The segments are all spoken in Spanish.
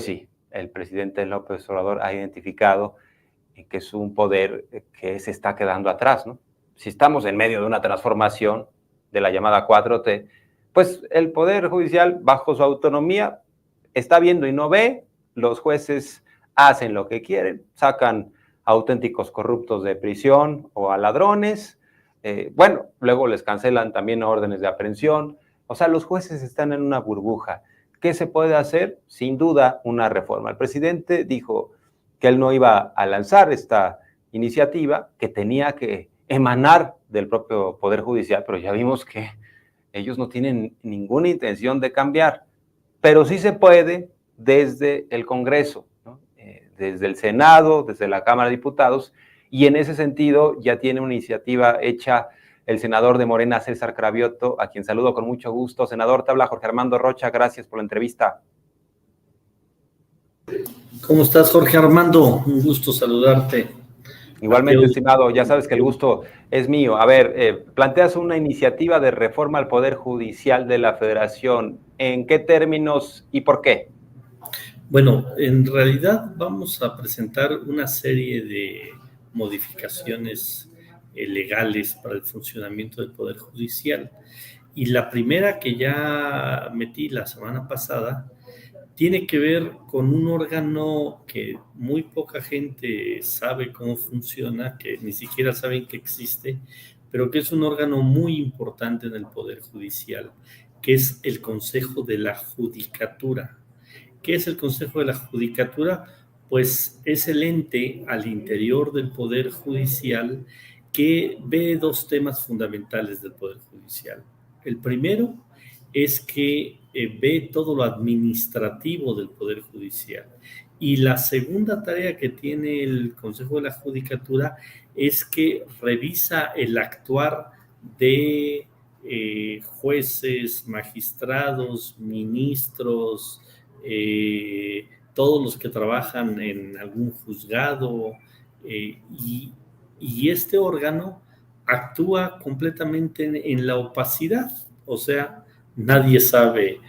Sí, el presidente López Obrador ha identificado que es un poder que se está quedando atrás, ¿no? Si estamos en medio de una transformación de la llamada 4T, pues el Poder Judicial, bajo su autonomía, está viendo y no ve, los jueces hacen lo que quieren, sacan auténticos corruptos de prisión o a ladrones, bueno, luego les cancelan también órdenes de aprehensión, o sea, los jueces están en una burbuja. ¿Qué se puede hacer? Sin duda, una reforma. El presidente dijo que él no iba a lanzar esta iniciativa, que tenía que emanar del propio Poder Judicial, pero ya vimos que ellos no tienen ninguna intención de cambiar, pero sí se puede desde el Congreso, ¿no? Desde el Senado, desde la Cámara de Diputados, y en ese sentido ya tiene una iniciativa hecha el senador de Morena, César Cravioto, a quien saludo con mucho gusto. Senador, te habla Jorge Armando Rocha, gracias por la entrevista. ¿Cómo estás, Jorge Armando? Un gusto saludarte. Igualmente, estimado, ya sabes que el gusto es mío. A ver, planteas una iniciativa de reforma al Poder Judicial de la Federación. ¿En qué términos y por qué? Bueno, en realidad vamos a presentar una serie de modificaciones legales para el funcionamiento del Poder Judicial. Y la primera que ya metí la semana pasada tiene que ver con un órgano que muy poca gente sabe cómo funciona, que ni siquiera saben que existe, pero que es un órgano muy importante en el Poder Judicial, que es el Consejo de la Judicatura. ¿Qué es el Consejo de la Judicatura? Pues es el ente al interior del Poder Judicial que ve dos temas fundamentales del Poder Judicial. El primero es que ve todo lo administrativo del Poder Judicial. Y la segunda tarea que tiene el Consejo de la Judicatura es que revisa el actuar de jueces, magistrados, ministros, todos los que trabajan en algún juzgado, y este órgano actúa completamente en la opacidad, o sea, nadie sabe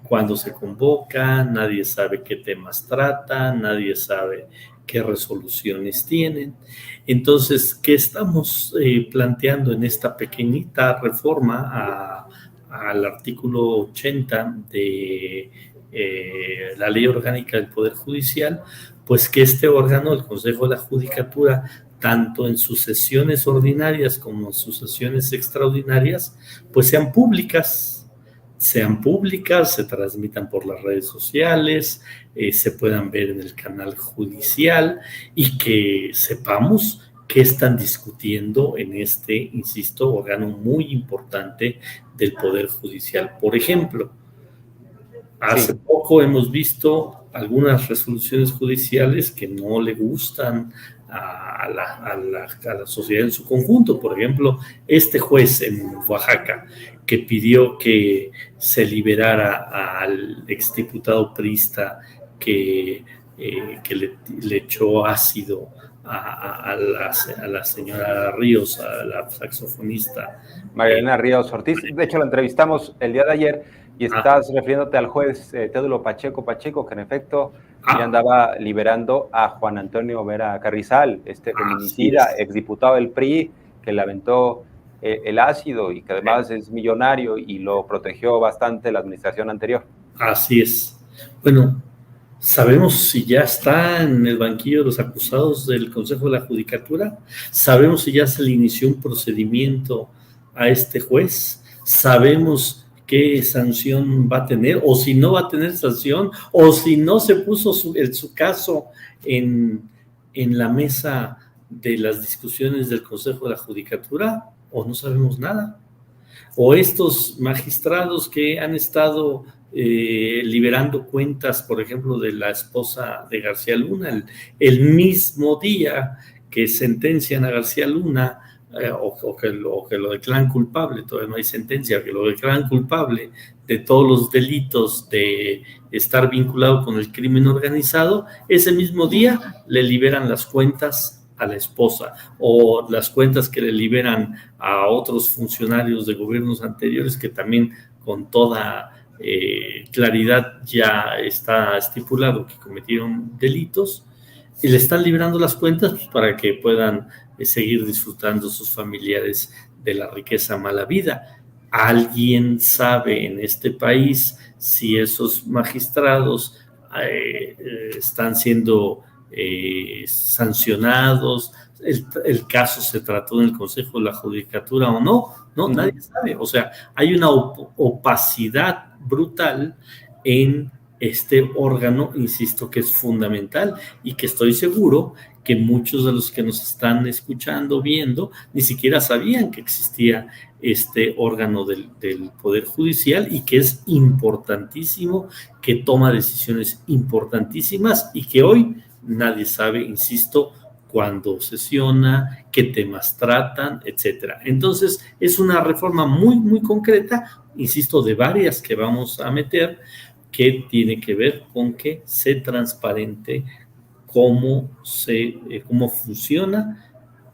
cuándo se convoca, nadie sabe qué temas tratan, nadie sabe qué resoluciones tienen. Entonces, ¿qué estamos planteando en esta pequeñita reforma al artículo 80 de la Ley Orgánica del Poder Judicial? Pues que este órgano, el Consejo de la Judicatura, tanto en sus sesiones ordinarias como en sus sesiones extraordinarias, pues sean públicas, se transmitan por las redes sociales, se puedan ver en el canal judicial y que sepamos qué están discutiendo en este, insisto, órgano muy importante del Poder Judicial. Por ejemplo, hace poco hemos visto algunas resoluciones judiciales que no le gustan a la sociedad en su conjunto. Por ejemplo, este juez en Oaxaca que pidió que se liberara al exdiputado priista que le echó ácido a la señora Ríos, a la saxofonista. Mariana Ríos Ortiz, de hecho la entrevistamos el día de ayer y estás refiriéndote al juez Teodulo Pacheco, que en efecto ya andaba liberando a Juan Antonio Vera Carrizal, este feminicida, exdiputado del PRI, que le aventó el ácido y que además es millonario y lo protegió bastante la administración anterior. Así es. Bueno, ¿sabemos si ya está en el banquillo de los acusados del Consejo de la Judicatura? ¿Sabemos si ya se le inició un procedimiento a este juez? ¿Sabemos qué sanción va a tener? ¿O si no va a tener sanción? ¿O si no se puso su caso en la mesa de las discusiones del Consejo de la Judicatura? ¿O no sabemos nada? ¿O estos magistrados que han estado liberando cuentas, por ejemplo, de la esposa de García Luna, el mismo día que sentencian a García Luna, o que lo declaran culpable, todavía no hay sentencia, que lo declaran culpable de todos los delitos de estar vinculado con el crimen organizado, ese mismo día le liberan las cuentas a la esposa, o las cuentas que le liberan a otros funcionarios de gobiernos anteriores que también con toda claridad ya está estipulado que cometieron delitos y le están librando las cuentas pues, para que puedan seguir disfrutando sus familiares de la riqueza mala vida. ¿Alguien sabe en este país si esos magistrados están siendo sancionados? El caso se trató en el Consejo de la Judicatura o no, no, nadie sabe. O sea, hay una opacidad brutal en este órgano, insisto, que es fundamental y que estoy seguro que muchos de los que nos están escuchando, viendo, ni siquiera sabían que existía este órgano del Poder Judicial y que es importantísimo, que toma decisiones importantísimas y que hoy nadie sabe, insisto, cuándo sesiona, qué temas tratan, etcétera. Entonces, es una reforma muy, muy concreta, insisto, de varias que vamos a meter, que tiene que ver con que sea transparente cómo funciona,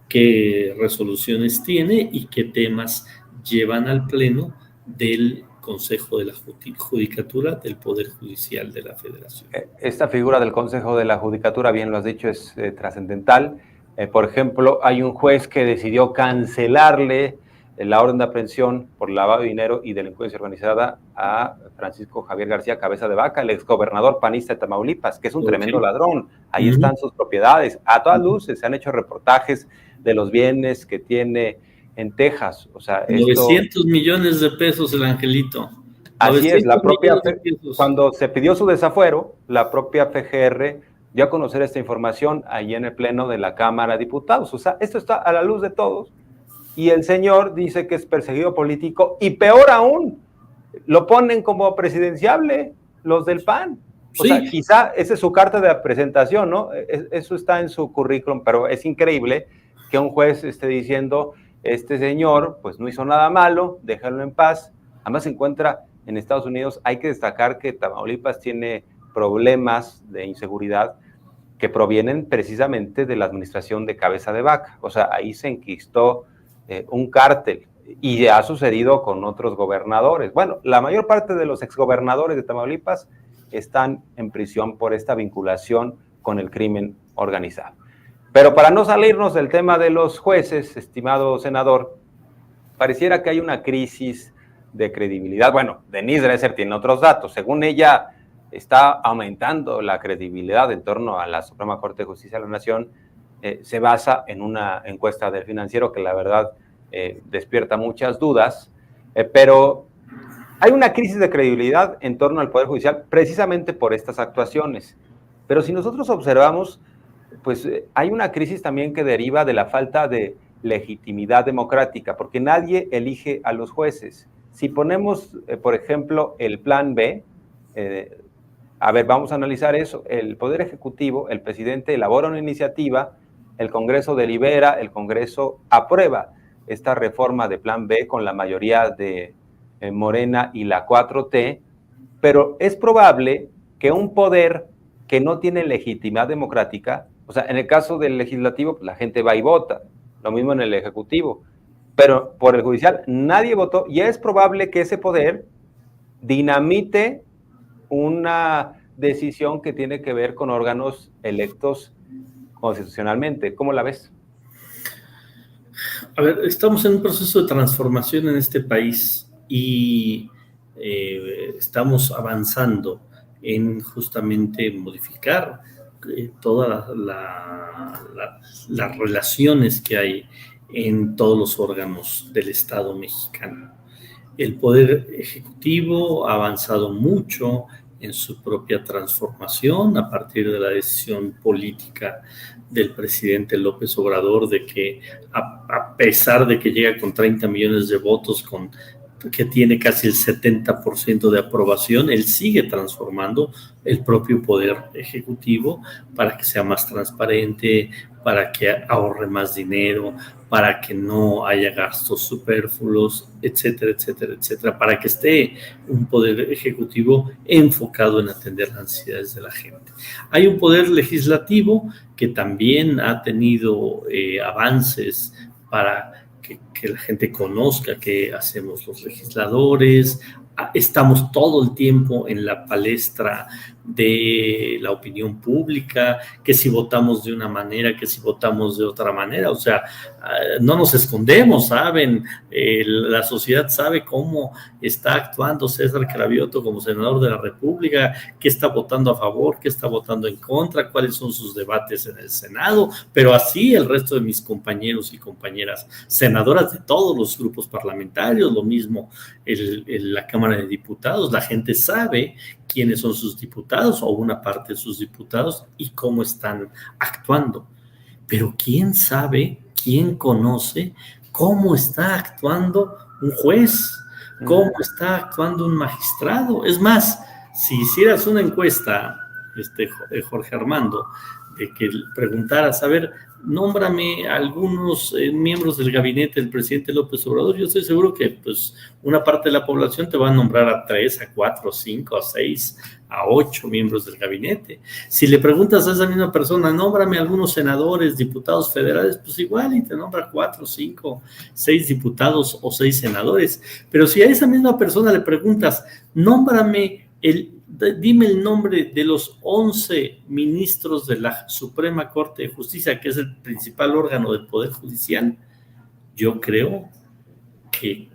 qué resoluciones tiene y qué temas llevan al Pleno del Consejo de la Judicatura del Poder Judicial de la Federación. Esta figura del Consejo de la Judicatura, bien lo has dicho, es trascendental. Por ejemplo, hay un juez que decidió cancelarle la orden de aprehensión por lavado de dinero y delincuencia organizada a Francisco Javier García Cabeza de Vaca, el exgobernador panista de Tamaulipas, que es un tremendo ladrón. Ahí están sus propiedades. A todas luces se han hecho reportajes de los bienes que tiene en Texas. O sea, 900 millones de pesos el angelito. Así es, cuando se pidió su desafuero, la propia FGR dio a conocer esta información ahí en el Pleno de la Cámara de Diputados. O sea, esto está a la luz de todos. Y el señor dice que es perseguido político y peor aún, lo ponen como presidenciable los del PAN. O sea, quizá esa es su carta de presentación, ¿no? Eso está en su currículum, pero es increíble que un juez esté diciendo, este señor pues no hizo nada malo, déjalo en paz. Además se encuentra en Estados Unidos. Hay que destacar que Tamaulipas tiene problemas de inseguridad que provienen precisamente de la administración de Cabeza de Vaca. O sea, ahí se enquistó un cártel y ha sucedido con otros gobernadores. Bueno, la mayor parte de los exgobernadores de Tamaulipas están en prisión por esta vinculación con el crimen organizado. Pero para no salirnos del tema de los jueces, estimado senador, pareciera que hay una crisis de credibilidad. Bueno, Denise Dresser tiene otros datos. Según ella, está aumentando la credibilidad en torno a la Suprema Corte de Justicia de la Nación. Se basa en una encuesta del Financiero que la verdad despierta muchas dudas, pero hay una crisis de credibilidad en torno al Poder Judicial precisamente por estas actuaciones. Pero si nosotros observamos, pues hay una crisis también que deriva de la falta de legitimidad democrática, porque nadie elige a los jueces. Si ponemos, por ejemplo, el plan B, a ver, vamos a analizar eso. El Poder Ejecutivo, el presidente elabora una iniciativa, el Congreso delibera, el Congreso aprueba esta reforma de Plan B con la mayoría de Morena y la 4T, pero es probable que un poder que no tiene legitimidad democrática, o sea, en el caso del legislativo, la gente va y vota, lo mismo en el ejecutivo, pero por el judicial nadie votó y es probable que ese poder dinamite una decisión que tiene que ver con órganos electos constitucionalmente. ¿Cómo la ves? A ver, estamos en un proceso de transformación en este país y estamos avanzando en justamente modificar todas las relaciones que hay en todos los órganos del Estado mexicano. El Poder Ejecutivo ha avanzado mucho en su propia transformación a partir de la decisión política del presidente López Obrador de que a pesar de que llega con 30 millones de votos, que tiene casi el 70% de aprobación, él sigue transformando el propio Poder Ejecutivo para que sea más transparente, para que ahorre más dinero, para que no haya gastos superfluos, etcétera, etcétera, etcétera, para que esté un Poder Ejecutivo enfocado en atender las necesidades de la gente. Hay un Poder Legislativo que también ha tenido avances para que la gente conozca qué hacemos los legisladores, estamos todo el tiempo en la palestra de la opinión pública, que si votamos de una manera, que si votamos de otra manera, o sea, no nos escondemos, ¿saben? La sociedad sabe cómo está actuando César Cravioto como senador de la República, qué está votando a favor, qué está votando en contra, cuáles son sus debates en el Senado, pero así el resto de mis compañeros y compañeras senadoras de todos los grupos parlamentarios, lo mismo en la Cámara de Diputados, la gente sabe quiénes son sus diputados o una parte de sus diputados y cómo están actuando. Pero ¿quién sabe, quién conoce cómo está actuando un juez? ¿Cómo está actuando un magistrado? Es más, si hicieras una encuesta, Jorge Armando, de que preguntaras, a ver, nómbrame algunos miembros del gabinete del presidente López Obrador, yo estoy seguro que pues una parte de la población te va a nombrar a 3, a 4, a 5, a 6, a 8 miembros del gabinete. Si le preguntas a esa misma persona, nómbrame algunos senadores, diputados federales, pues igual y te nombra 4, 5, 6 diputados o 6 senadores. Pero si a esa misma persona le preguntas, nómbrame dime el nombre de los 11 ministros de la Suprema Corte de Justicia, que es el principal órgano del Poder Judicial, yo creo que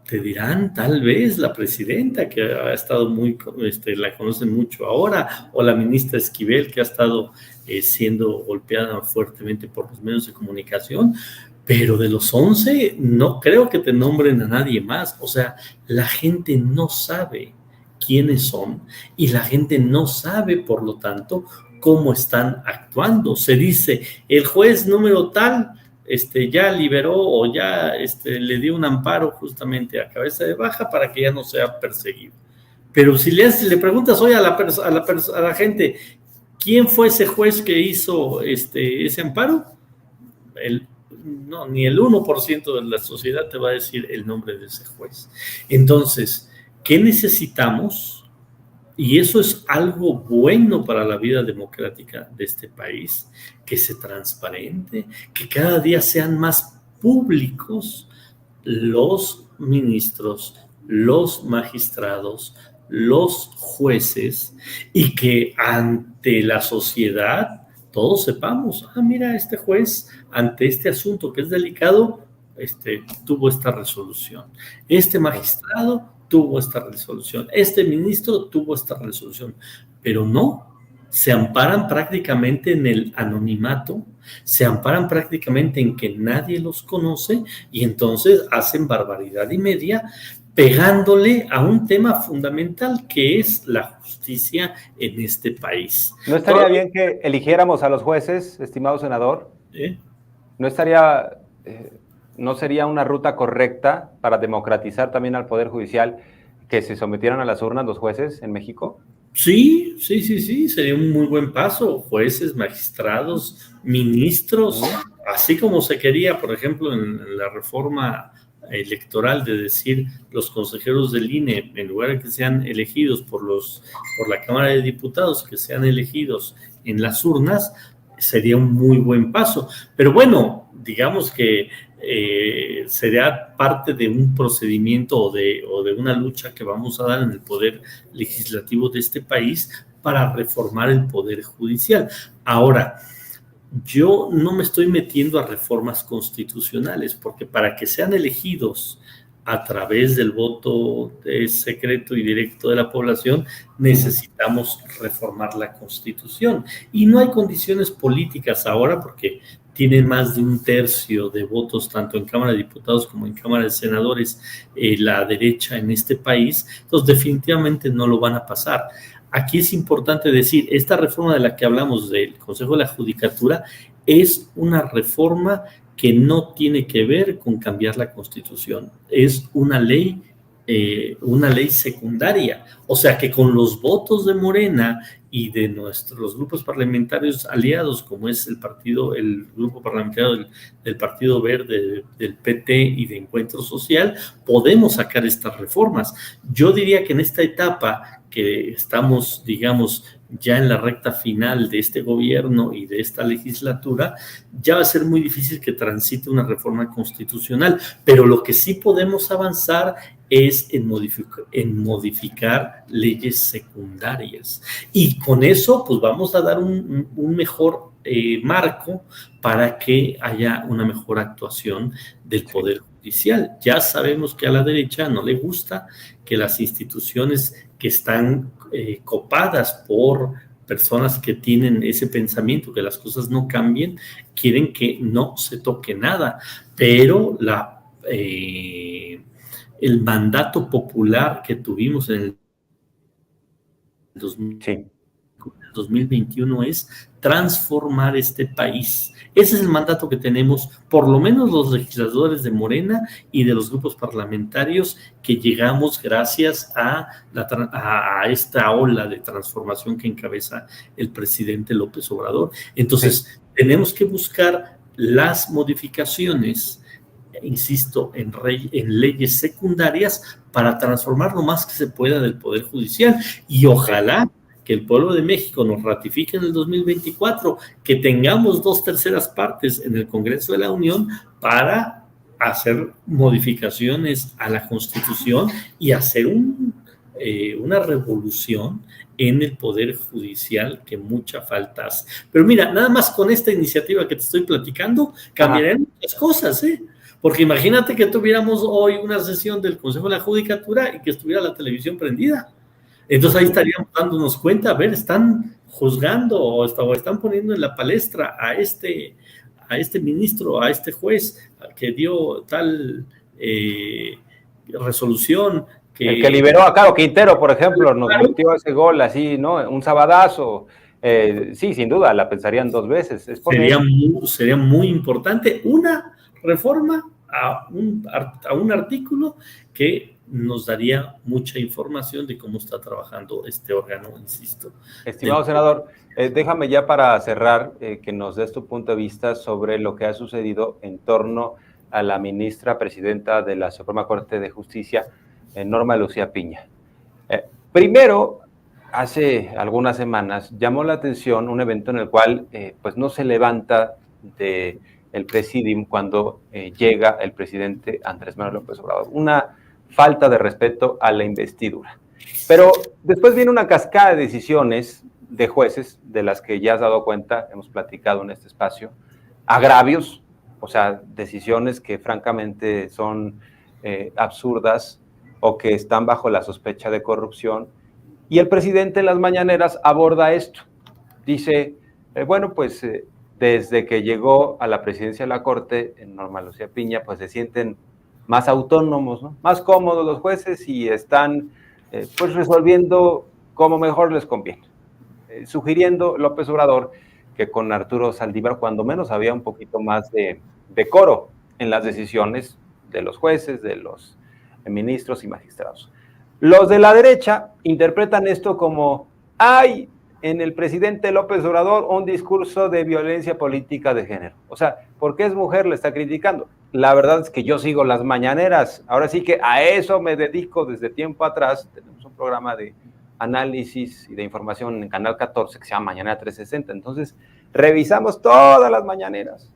te dirán tal vez la presidenta, que ha estado la conocen mucho ahora, o la ministra Esquivel, que ha estado siendo golpeada fuertemente por los medios de comunicación, pero de los 11 no creo que te nombren a nadie más. O sea, la gente no sabe quiénes son y la gente no sabe, por lo tanto, cómo están actuando. Se dice, el juez número tal ya liberó o ya le dio un amparo justamente a cabeza de baja para que ya no sea perseguido. Pero si le preguntas hoy a la gente, ¿quién fue ese juez que hizo ese amparo? Ni el 1% de la sociedad te va a decir el nombre de ese juez. Entonces, ¿qué necesitamos? Y eso es algo bueno para la vida democrática de este país, que se transparente, que cada día sean más públicos los ministros, los magistrados, los jueces, y que ante la sociedad todos sepamos, mira, este juez ante este asunto que es delicado, tuvo esta resolución. Este magistrado tuvo esta resolución, este ministro tuvo esta resolución, pero no, se amparan prácticamente en el anonimato, se amparan prácticamente en que nadie los conoce y entonces hacen barbaridad y media pegándole a un tema fundamental que es la justicia en este país. ¿No estaría bien que eligiéramos a los jueces, estimado senador? ¿No estaría... ¿No sería una ruta correcta para democratizar también al Poder Judicial que se sometieran a las urnas los jueces en México? Sí, sería un muy buen paso. Jueces, magistrados, ministros, así como se quería, por ejemplo, en la reforma electoral de decir los consejeros del INE, en lugar de que sean elegidos por la Cámara de Diputados, que sean elegidos en las urnas, sería un muy buen paso. Pero bueno, digamos que sería parte de un procedimiento o de una lucha que vamos a dar en el poder legislativo de este país para reformar el poder judicial. Ahora, yo no me estoy metiendo a reformas constitucionales, porque para que sean elegidos a través del voto secreto y directo de la población, necesitamos reformar la Constitución. Y no hay condiciones políticas ahora, porque tiene más de 1/3 de votos, tanto en Cámara de Diputados como en Cámara de Senadores, la derecha en este país, entonces definitivamente no lo van a pasar. Aquí es importante decir, esta reforma de la que hablamos del Consejo de la Judicatura es una reforma que no tiene que ver con cambiar la Constitución, es una ley secundaria, o sea que con los votos de Morena y de los grupos parlamentarios aliados, como es el grupo parlamentario del Partido Verde, del PT y de Encuentro Social, podemos sacar estas reformas. Yo diría que en esta etapa que estamos, digamos, ya en la recta final de este gobierno y de esta legislatura, ya va a ser muy difícil que transite una reforma constitucional, pero lo que sí podemos avanzar es en modificar leyes secundarias. Y con eso, pues vamos a dar un mejor marco para que haya una mejor actuación del Poder Judicial. Ya sabemos que a la derecha no le gusta que las instituciones que están copadas por personas que tienen ese pensamiento, que las cosas no cambien, quieren que no se toque nada, pero el mandato popular que tuvimos en el 2021 es transformar este país. Ese es el mandato que tenemos, por lo menos los legisladores de Morena y de los grupos parlamentarios que llegamos gracias a esta ola de transformación que encabeza el presidente López Obrador. Entonces, tenemos que buscar las modificaciones, insisto, en leyes secundarias para transformar lo más que se pueda del Poder Judicial, y ojalá que el pueblo de México nos ratifique en el 2024, que tengamos 2/3 partes en el Congreso de la Unión para hacer modificaciones a la Constitución y hacer una revolución en el Poder Judicial que mucha falta hace. Pero mira, nada más con esta iniciativa que te estoy platicando, cambiarían muchas cosas, porque imagínate que tuviéramos hoy una sesión del Consejo de la Judicatura y que estuviera la televisión prendida. Entonces ahí estaríamos dándonos cuenta, a ver, están juzgando o están poniendo en la palestra a este ministro, a este juez que dio tal resolución. El que liberó a Caro Quintero, por ejemplo, nos metió ese gol así, ¿no? Un sabadazo. Sí, sin duda, la pensarían 2 veces. Sería muy importante una reforma a un artículo que nos daría mucha información de cómo está trabajando este órgano, insisto. Estimado senador, déjame ya para cerrar que nos des tu punto de vista sobre lo que ha sucedido en torno a la ministra presidenta de la Suprema Corte de Justicia, Norma Lucía Piña. Primero, hace algunas semanas llamó la atención un evento en el cual pues no se levanta de el presidium cuando llega el presidente Andrés Manuel López Obrador. Una falta de respeto a la investidura. Pero después viene una cascada de decisiones de jueces, de las que ya has dado cuenta, hemos platicado en este espacio, agravios, o sea, decisiones que francamente son absurdas o que están bajo la sospecha de corrupción. Y el presidente en las mañaneras aborda esto. Dice, bueno, pues desde que llegó a la presidencia de la Corte, Norma Lucía Piña, pues se sienten más autónomos, ¿no? Más cómodos los jueces y están pues resolviendo como mejor les conviene. Sugiriendo López Obrador que con Arturo Saldívar cuando menos había un poquito más de decoro en las decisiones de los jueces, de los ministros y magistrados. Los de la derecha interpretan esto como hay en el presidente López Obrador un discurso de violencia política de género. O sea, ¿por qué es mujer? Le está criticando. La verdad es que yo sigo las mañaneras. Ahora sí que a eso me dedico desde tiempo atrás. Tenemos un programa de análisis y de información en Canal 14 que se llama Mañanera 360. Entonces, revisamos todas las mañaneras.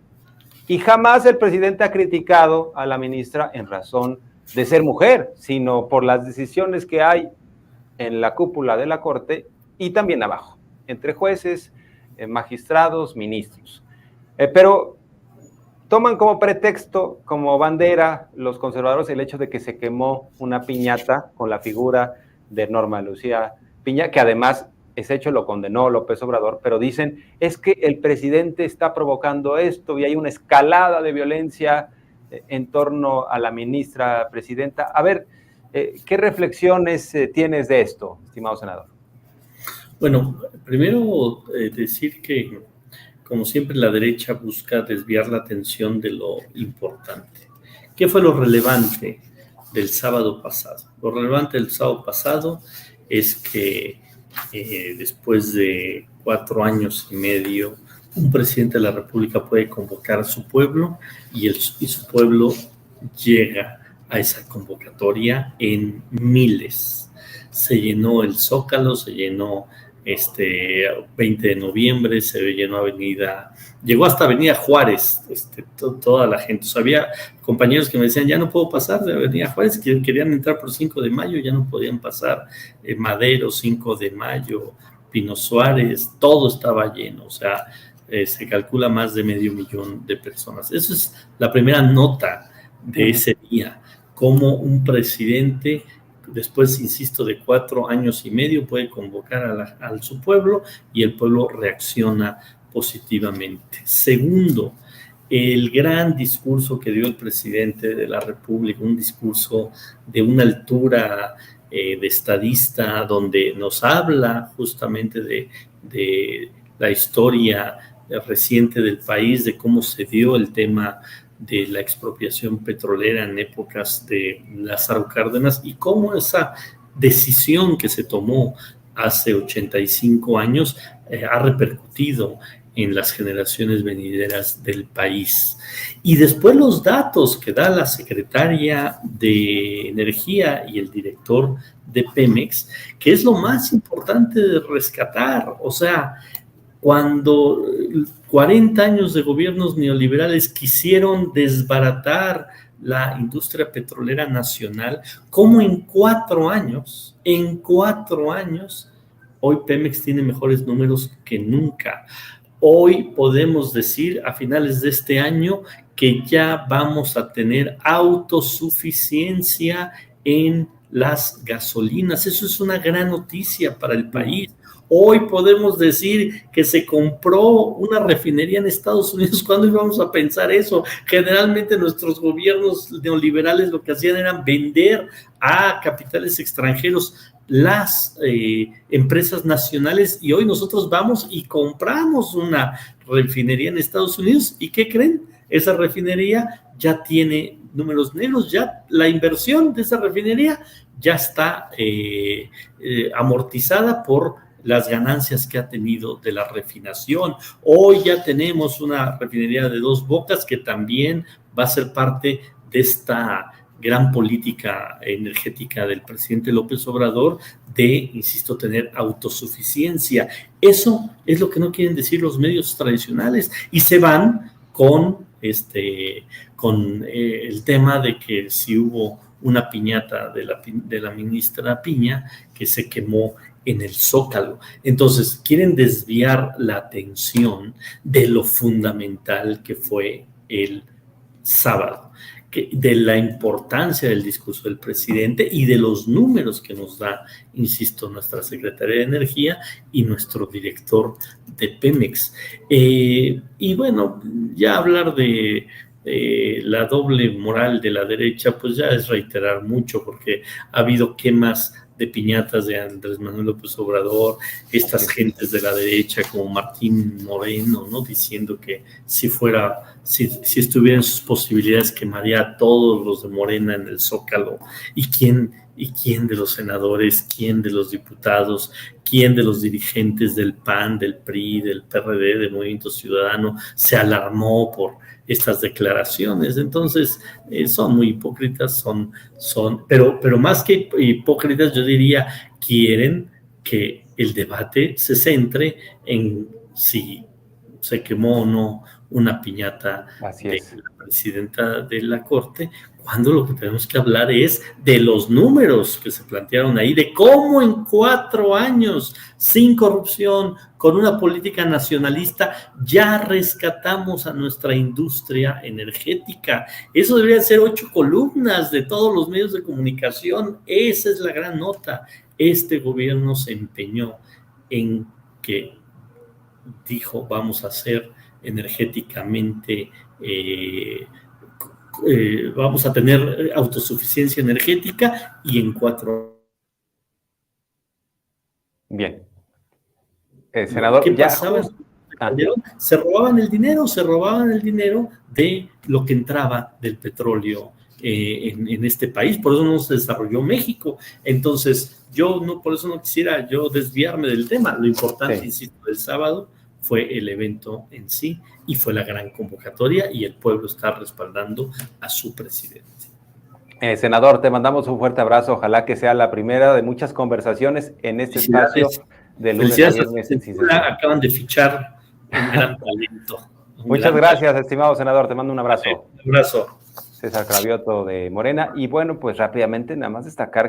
Y jamás el presidente ha criticado a la ministra en razón de ser mujer, sino por las decisiones que hay en la cúpula de la Corte y también abajo, entre jueces, magistrados, ministros. Pero toman como pretexto, como bandera, los conservadores el hecho de que se quemó una piñata con la figura de Norma Lucía Piña, que además ese hecho lo condenó López Obrador, pero dicen, es que el presidente está provocando esto y hay una escalada de violencia en torno a la ministra presidenta. A ver, ¿qué reflexiones tienes de esto, estimado senador? Bueno, primero decir que, como siempre, la derecha busca desviar la atención de lo importante. ¿Qué fue lo relevante del sábado pasado? Lo relevante del sábado pasado es que después de 4 años y medio, un presidente de la República puede convocar a su pueblo y su pueblo llega a esa convocatoria en miles. Se llenó el Zócalo, se llenó 20 de noviembre, se llenó llegó hasta Avenida Juárez, toda la gente. O sea, había compañeros que me decían, ya no puedo pasar de Avenida Juárez, que querían entrar por 5 de mayo, ya no podían pasar. Madero, 5 de mayo, Pino Suárez, todo estaba lleno. O sea, se calcula más de 500,000 de personas. Esa es la primera nota de ese día, como un presidente, después, insisto, de 4 años y medio, puede convocar a su pueblo y el pueblo reacciona positivamente. Segundo, el gran discurso que dio el presidente de la República, un discurso de una altura de estadista, donde nos habla justamente de la historia reciente del país, de cómo se dio el tema de la expropiación petrolera en épocas de Lázaro Cárdenas y cómo esa decisión que se tomó hace 85 años ha repercutido en las generaciones venideras del país. Y después los datos que da la secretaria de Energía y el director de Pemex, que es lo más importante de rescatar. O sea, cuando 40 años de gobiernos neoliberales quisieron desbaratar la industria petrolera nacional, como en 4 años, hoy Pemex tiene mejores números que nunca. Hoy podemos decir, a finales de este año, que ya vamos a tener autosuficiencia en las gasolinas. Eso es una gran noticia para el país. Hoy podemos decir que se compró una refinería en Estados Unidos. ¿Cuándo íbamos a pensar eso? Generalmente nuestros gobiernos neoliberales lo que hacían era vender a capitales extranjeros las empresas nacionales, y hoy nosotros vamos y compramos una refinería en Estados Unidos. ¿Y qué creen? Esa refinería ya tiene números negros, ya la inversión de esa refinería ya está amortizada por las ganancias que ha tenido de la refinación. Hoy ya tenemos una refinería de Dos Bocas que también va a ser parte de esta gran política energética del presidente López Obrador de, insisto, tener autosuficiencia. Eso es lo que no quieren decir los medios tradicionales y se van con el tema de que si hubo una piñata de la ministra Piña que se quemó en el Zócalo. Entonces, quieren desviar la atención de lo fundamental que fue el sábado, de la importancia del discurso del presidente y de los números que nos da, insisto, nuestra secretaria de Energía y nuestro director de Pemex. Y bueno, ya hablar de la doble moral de la derecha, pues ya es reiterar mucho, porque ha habido quemas de piñatas de Andrés Manuel López Obrador, estas gentes de la derecha como Martín Moreno, ¿no? Diciendo que si estuviera en sus posibilidades quemaría a todos los de Morena en el Zócalo. ¿Y quién de los senadores, quién de los diputados, quién de los dirigentes del PAN, del PRI, del PRD, del Movimiento Ciudadano se alarmó por estas declaraciones? Entonces, son muy hipócritas, pero más que hipócritas, yo diría, quieren que el debate se centre en si se quemó o no una piñata de la presidenta de la Corte, cuando lo que tenemos que hablar es de los números que se plantearon ahí, de cómo en 4 años, sin corrupción, con una política nacionalista, ya rescatamos a nuestra industria energética. Eso debería ser 8 columnas de todos los medios de comunicación. Esa es la gran nota. Este gobierno se empeñó en que dijo, vamos a hacer energéticamente, vamos a tener autosuficiencia energética, y en 4. Bien. Senador, ¿qué pasaba? Se robaban el dinero de lo que entraba del petróleo en este país. Por eso no se desarrolló México. Entonces, por eso no quisiera yo desviarme del tema. Lo importante, insisto, del sábado fue el evento en sí, y fue la gran convocatoria, y el pueblo está respaldando a su presidente. Senador, te mandamos un fuerte abrazo. Ojalá que sea la primera de muchas conversaciones en este espacio de lunes a Felicidades viernes. a Centura, acaban de fichar un gran talento. Muchas gracias, estimado senador. Te mando un abrazo. Un abrazo. César Cravioto de Morena. Y bueno, pues rápidamente nada más destacar